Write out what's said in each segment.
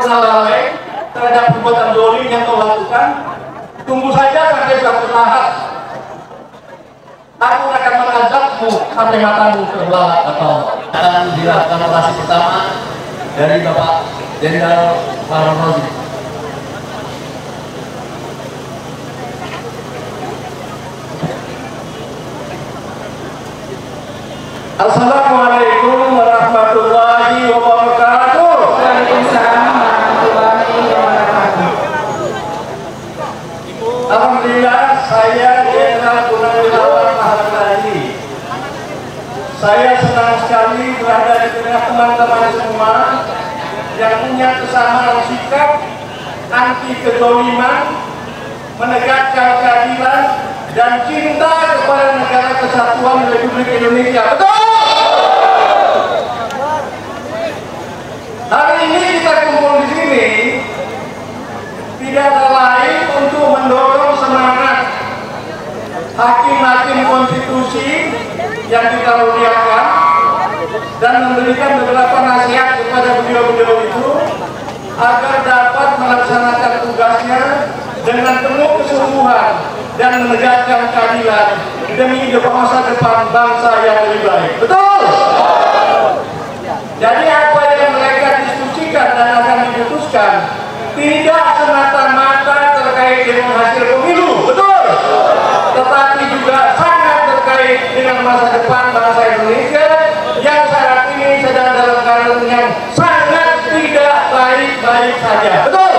pernah lalai terhadap perbuatan zalim yang kau lakukan, tunggu saja sampai suatu saat aku akan mengazabmu sampai matamu terbelalak atau akan dilakukan operasi pertama dari Bapak Jenderal Farul Rozi. Assalamualaikum warahmatullahi wabarakatuh. Waalaikumsalam warahmatullahi wabarakatuh. Alhamdulillah, saya Jenderal Purnawirawan Maharani. Saya senang sekali berada di tengah teman-teman semua yang punya kesamaan sikap anti kezaliman, menegakkan keadilan dan cinta kepada negara kesatuan Republik Indonesia. Betul? Hari ini kita kumpul di sini tidak lain untuk mendorong semangat hakim-hakim konstitusi yang kita muliakan dan memberikan beberapa nasihat kepada beliau-beliau itu agar dapat melaksanakan tugasnya dengan penuh kesungguhan dan menegakkan keadilan demi masa depan bangsa yang lebih baik. Betul? Jadi apa yang mereka diskusikan dan akan diputuskan tidak semata-mata terkait dengan hasil pemilu, betul? Tetapi juga sangat terkait dengan masa depan bangsa Indonesia yang saat ini sedang dalam keadaan yang sangat tidak baik-baik saja. Betul?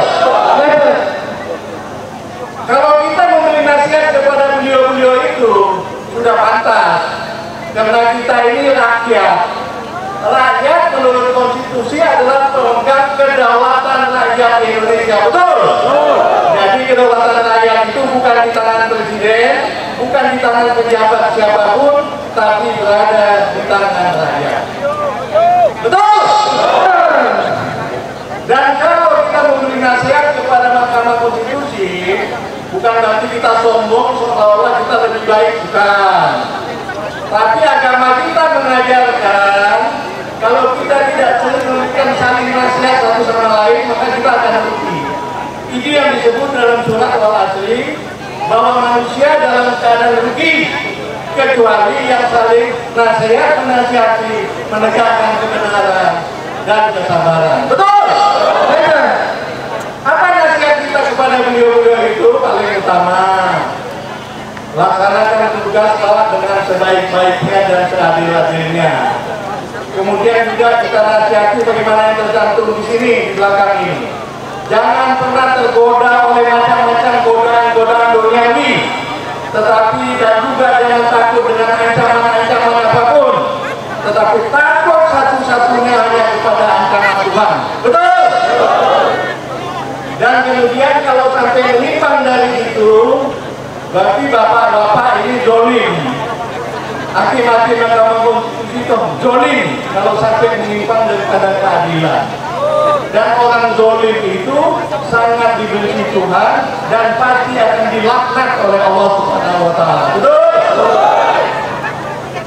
Kalau kita memberi nasihat kepada beliau-beliau itu sudah pantas, karena kita ini rakyat. Rakyat menurut konstitusi adalah pemegang kedaulatan rakyat Indonesia. Betul? Jadi kedaulatan rakyat itu bukan di tangan presiden, bukan di tangan pejabat siapapun, tapi berada di tangan rakyat. Betul? Dan kalau kita memberi nasihat kepada Mahkamah Konstitusi, bukan berarti kita sombong seolah-olah kita lebih baik, bukan. Tapi agama kita mengajarkan kalau kita tidak saling memberikan saling nasihat satu sama lain, maka kita akan rugi. Ini yang disebut dalam surat Al-Asri bahwa manusia dalam keadaan rugi kecuali yang saling nasihat menasihati, menegakkan kebenaran dan kesabaran. Betul? Apa nasihat kita kepada beliau-beliau itu? Paling utama, laksanakan tugas sholat dengan sebaik-baiknya dan seadil-adilnya. Kemudian juga kita nasihati bagaimana yang tercantum di sini di belakang ini. Jangan pernah tergoda oleh macam-macam godaan-godaan duniawi, tetapi dan juga jangan takut dengan ancaman-ancaman apapun, tetapi takut satu-satunya hanya kepada ancaman Tuhan. Betul? Dan kemudian kalau sampai menyimpang dari itu, berarti bapak-bapak ini zolim. Hakim-hakim Mahkamah Konstitusi itu zolim kalau sampai menyimpang daripada keadilan. Dan orang zolim itu sangat dibenci Tuhan dan pasti akan dilaknat oleh Allah Subhanahu wa Ta'ala. Betul?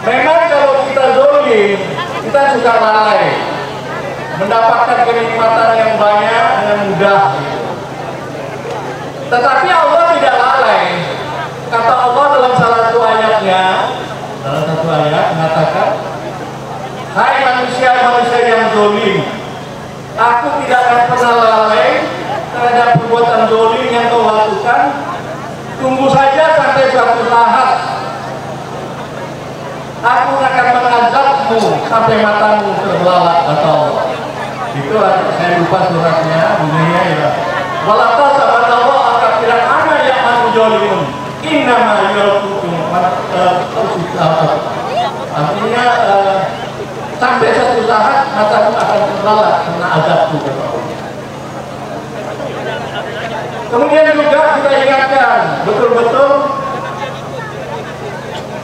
Memang kalau kita zolim, kita suka lalai, mendapatkan kenikmatan yang banyak dengan mudah. Tetapi Allah tidak lalai. Kata Allah dalam salah satu ayatnya, mengatakan, hai manusia-manusia yang zolim, aku tidak akan pernah lalai terhadap perbuatan zalim yang kau lakukan. Tunggu saja sampai suatu saat aku akan mengazabmu sampai matamu terbelalak. Atau itu saya lupa suratnya, bunyinya ya. Walaqad sabatallahu akafiran ana ya'malu zalimun innama yulqukum artinya sampai satu saat matamu akan terbelalak karena azabku. Kemudian juga kita ingatkan betul-betul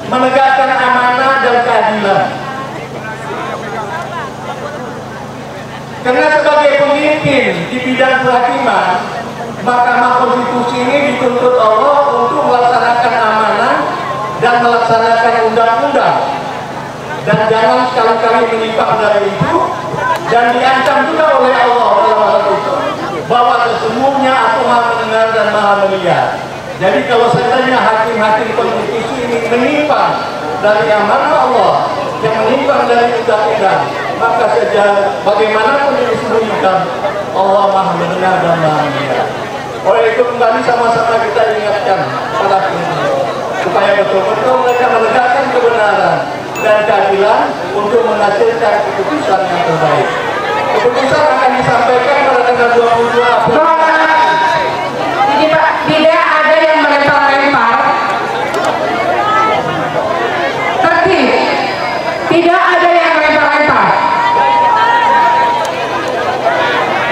menegakkan amanah dan keadilan. Karena sebagai pemimpin di bidang kehakiman, Mahkamah Konstitusi ini dituntut Allah untuk melaksanakan amanah dan melaksanakan undang-undang. Dan jangan sekali-kali menyimpang dari itu dan diancam juga oleh Allah dalam hal itu. Jadi kalau seandainya hakim-hakim konstitusi ini menyimpang dari amanah Allah, yang menyimpang dari undang-undang, maka saja bagaimanapun ini disembunyikan, Allah Maha mendengar dan Maha melihat. Oleh itu kembali sama-sama kita ingatkan pada ini, supaya betul-betul mereka menegakkan kebenaran dan keadilan untuk menghasilkan keputusan yang terbaik. Keputusan akan disampaikan pada tanggal 22 April. Jadi Pak, tidak ada yang melempar-lempar. Tertib. Tidak ada yang melempar-lempar.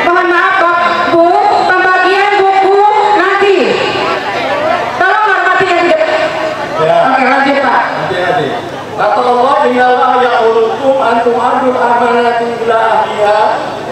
Mohon maaf Pak, Bu, pembagian buku nanti. Tolong hormati yang tidak. Ya. Oke, lanjut Pak. Hati-hati. Kata Allah, innallaha ya'murukum an tu'addul amanati ila ahliha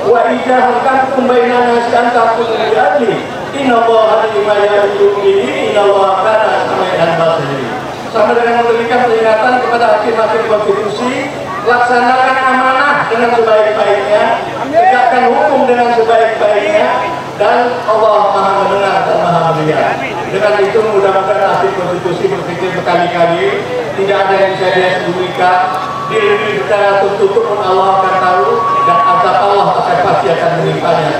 wa idza hakamtum bainan nasi an tahkumu bil adli. Innallaha bima ya'muru bihi innallaha kana sami'an basira. Sama dengan memberikan peringatan kepada hakim-hakim konstitusi, laksanakan amanah dengan sebaik-baiknya, tegakkan hukum dengan sebaik-baiknya, dan Allah Maha mendengar dan Maha melihat. Dengan itu mudah-mudahan hakim konstitusi berpikir berkali-kali, tidak ada yang bisa dia sembunyikan, diri secara tertutup pun Allah akan tahu, dan azab Allah akan pasti akan menimpanya.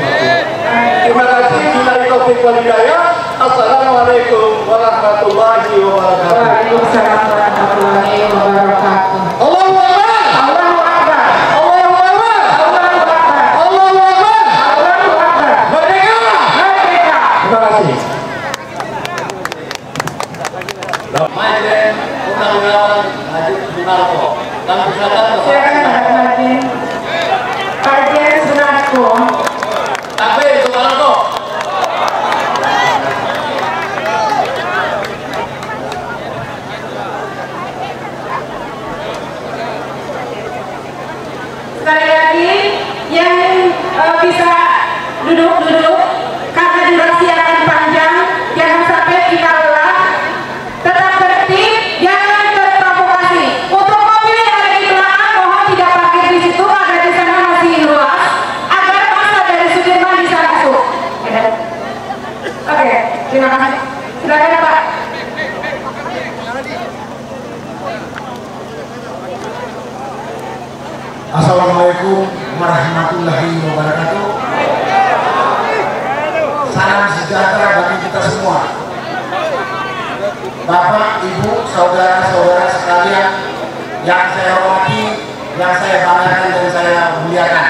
Terima kasih. Billahi taufiq wal hidayah. Assalamualaikum warahmatullahi wabarakatuh. Waalaikumsalam warahmatullahi wabarakatuh. Allahu Akbar. Allahu Akbar. Allahu Akbar. Allahu Akbar. Allahu Akbar. Allahu Akbar. Merdeka. Merdeka. Terima kasih. Majen Purnawirawan Haji Sunarko. Kami persilakan Silakan Pak Martin. Kajian Sunarko. Takbir Sunarko. Sekali lagi yang bisa duduk-duduk karena durasi akan panjang, jangan sampai kita lelah, tetap tertib, jangan terprovokasi. Untuk mobil yang ada di belakang mohon tidak parkir di situ, ada di sana masih luas agar masa dari Sudirman bisa masuk. Oke, terima kasih. Silakan Pak. Assalamualaikum warahmatullahi wabarakatuh. Salam sejahtera bagi kita semua. Bapak, Ibu, saudara-saudara sekalian yang saya hormati, yang saya banggakan dan saya muliakan.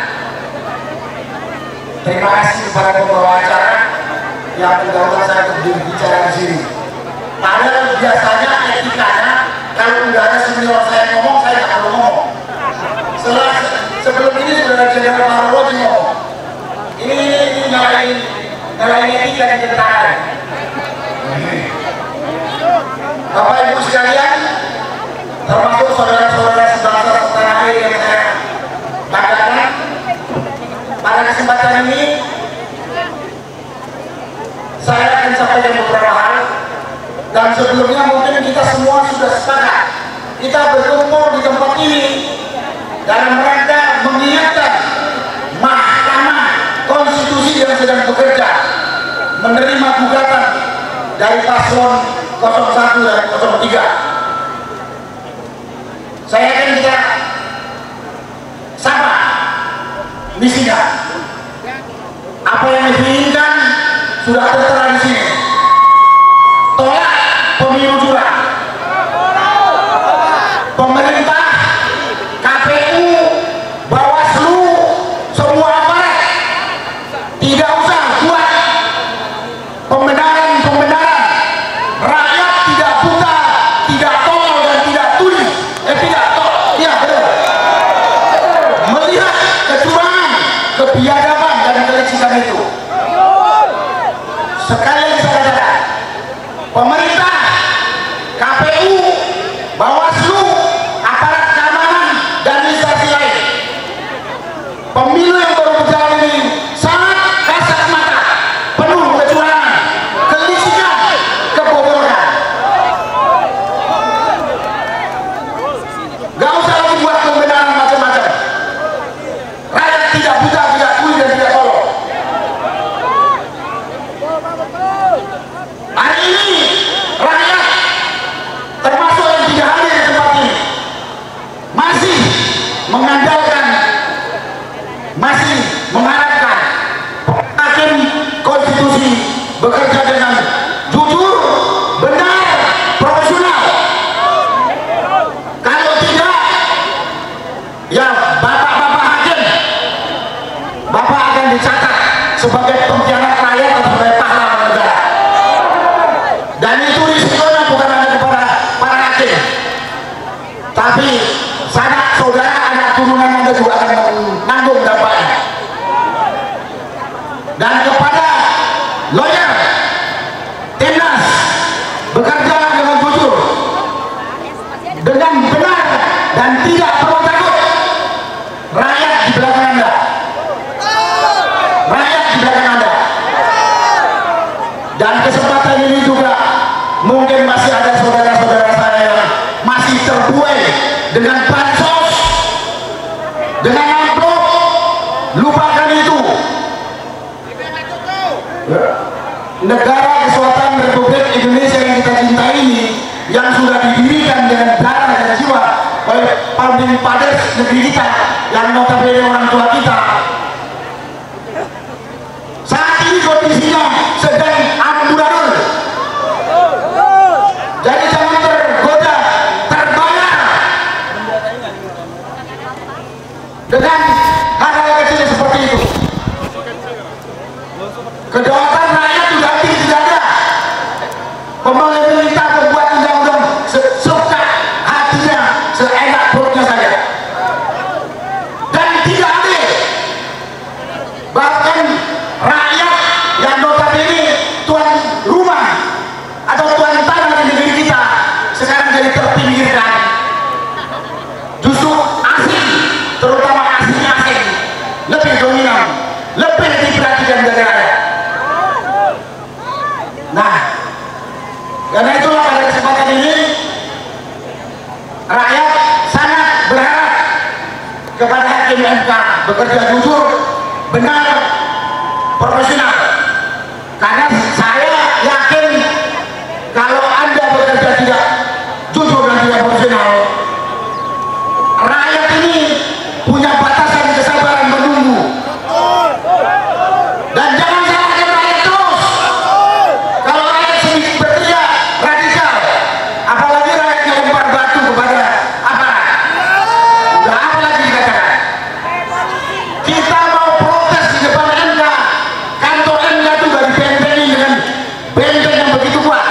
Terima kasih kepada pembawa acara yang mendahulukan saya untuk berbicara di sini. Padahal biasanya etikanya kalau udah ada senior saya ngomong, saya nggak perlu ngomong. Sebelum ini sudah ada Jenderal Prabowo ngomong. Ini nyalain etika di tentara. Bapak Ibu sekalian, termasuk saudara-saudara sebangsa setanah air yang saya banggakan, pada kesempatan ini saya akan sampaikan beberapa hal. Dan sebelumnya mungkin kita semua sudah sepakat, kita berkumpul di tempat ini dalam rangka mengingatkan Mahkamah Konstitusi yang sedang bekerja menerima gugatan dari paslon 01 dan 03. Saya akan kita sama misinya. Apa yang diinginkan sudah tertera di sini. Tolak pemilu curang. Pemerintah, KPU, Bawaslu, semua aparat tidak usah buat pembenaran. Rakyat tidak buta, tidak tolol dan tidak tuli. Ya benar. Melihat kecurangan, kebiadaban dan kelicikan itu. sebagai pengkhianat rakyat atau sebagai pahlawan negara. Dan itu risikonya bukan hanya kepada para hakim, tapi sanak saudara anak turunan Anda juga akan menanggung dampaknya. Dan kepada lawyer, timnas, bekerja dengan jujur, dengan benar dan tidak perlu takut. Rakyat di belakang Anda, rakyat di belakang Anda. Dan kesempatan ini juga mungkin masih ada saudara-saudara saya yang masih terbuai dengan bansos, dengan amplop. Lupakan itu. Negara Kesatuan Republik Indonesia yang kita cintai ini, yang sudah didirikan dengan darah dan jiwa oleh founding fathers negeri kita, yang notabene orang tua kita, saat ini kondisinya sedang amburadul. Jadi jangan tergoda, terbayar dengan hal-hal kecil seperti itu. Kedaulatan rakyat sudah tidak ada. Pemerintah membuat undang-undang sesuka hatinya, seenak perutnya saja, dan tidak adil. Bahkan rakyat yang notabene tuan rumah atau tuan tanah di negeri kita sekarang jadi terpinggirkan. Justru asing, terutama asing lebih dominan, lebih diperhatikan dari rakyat. Nah, karena itulah pada kesempatan ini rakyat sangat berharap kepada hakim MK bekerja jujur, benar, profesional. Karena saya yakin kalau Anda bekerja tidak jujur dan tidak profesional, rakyat ini punya batasan kesabaran menunggu. Dan jangan salahkan rakyat terus. Kalau rakyat sedikit berteriak radikal, apalagi rakyat yang lempar batu kepada aparat, udah apa lagi dikatakan? Kita mau protes di depan MK, kantor MK itu gak dibentengi dengan benteng yang begitu kuat.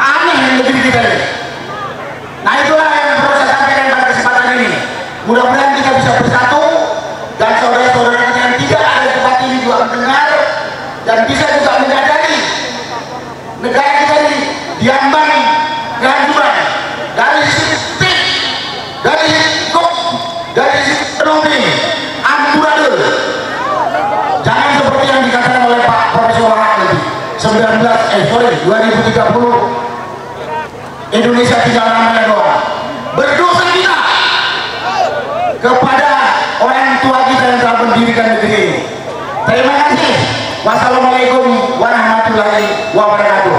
Aneh yang negeri kita ini. Nah, itulah yang perlu saya sampaikan pada kesempatan ini. Mudah-mudahan kita bisa bersatu, dan saudara-saudara kita yang tidak ada di tempat ini juga mendengar dan bisa juga menyadari negara kita ini diambang kehancuran dari sisi politik, dari sisi hukum, dari sisi ekonomi, amburadul. Jangan seperti yang dikatakan oleh Pak Profesor Wahab 2030 Indonesia tinggal namanya doang. Berdosa kita kepada orang tua kita yang telah mendirikan negeri ini. Terima kasih. Wassalamualaikum warahmatullahi wabarakatuh.